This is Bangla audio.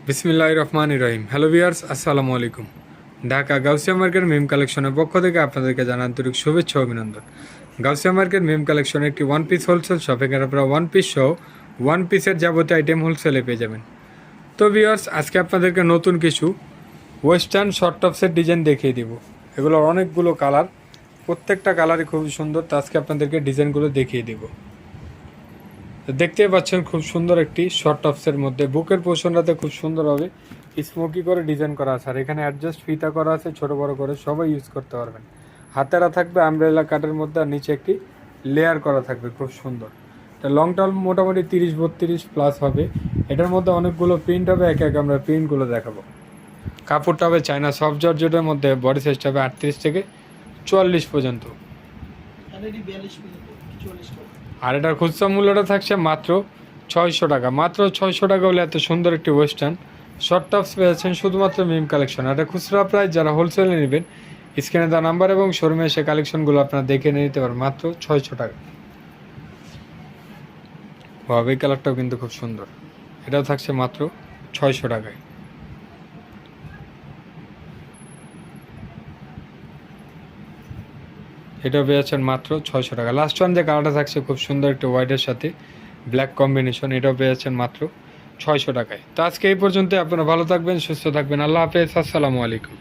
বিসমিল্লাহির রহমানির রহিম। হ্যালো ভিউয়ার্স, আসসালামু আলাইকুম। ঢাকা গাউসিয়া মার্কেট মিম কালেকশনের পক্ষ থেকে আপনাদেরকে জানাই আন্তরিক শুভেচ্ছা ও অভিনন্দন। গাউসিয়া মার্কেট মিম কালেকশন একটি ওয়ান পিস হোলসেল শপ। এখানে আপনারা ওয়ান পিস সহ ওয়ান পিসের যাবতীয় আইটেম হোলসেলে পেয়ে যাবেন। তো ভিউয়ার্স, আজকে আপনাদেরকে নতুন কিছু ওয়েস্টার্ন শর্ট টপসের ডিজাইন দেখিয়ে দিব। এগুলোর অনেকগুলো কালার, প্রত্যেকটা কালারই খুবই সুন্দর। তো আজকে আপনাদেরকে ডিজাইনগুলো দেখিয়ে দিব। দেখতেই পাচ্ছেন খুব সুন্দর একটি শর্ট টপসের মধ্যে বুকের পোর্শনটাতে খুব সুন্দরভাবে স্মোকি করে ডিজাইন করা আছে। আর এখানে অ্যাডজাস্ট ফিতা করা আছে, ছোট বড় করে সবাই ইউজ করতে পারবেন। হাতেরা থাকবে আমব্রেলা কাটের মধ্যে, আর নিচে একটি লেয়ার করা থাকবে খুব সুন্দর। এটা লং টার্ম মোটামুটি 30-32 প্লাস হবে। এটার মধ্যে অনেকগুলো প্রিন্ট হবে, একে একে আমরা প্রিন্টগুলো দেখাবো। কাপড়টা হবে চায়না সফট জর্জেটের মধ্যে, বডি সাইজটা হবে 38 থেকে 44 পর্যন্ত। আর এটার খুচরা মূল্যটা থাকছে মাত্র 600 টাকা। মাত্র 600 টাকা হলে এত সুন্দর একটি ওয়েস্টার্ন শর্ট টপস পেয়েছেন শুধুমাত্র মিম কালেকশন। আর এটা খুচরা প্রাইস, যারা হোলসেলে নেবেন স্ক্রিনে দেওয়া নাম্বার এবং শোরুমে এসে কালেকশনগুলো আপনারা দেখে নিতে পারেন মাত্র 600 টাকা। এই কালারটাও কিন্তু খুব সুন্দর, এটাও থাকছে মাত্র 600 টাকায়। এটাও পেয়েছেন মাত্র 600 টাকা। লাস্ট ওয়ান যে কালারটা থাকছে খুব সুন্দর একটা হোয়াইটের সাথে ব্ল্যাক কম্বিনেশন, এটাও পেয়েছেন মাত্র 600 টাকায়। তো আজকে এই পর্যন্ত। আপনারা ভালো থাকবেন, সুস্থ থাকবেন। আল্লাহ হাফেজ, আসসালামু আলাইকুম।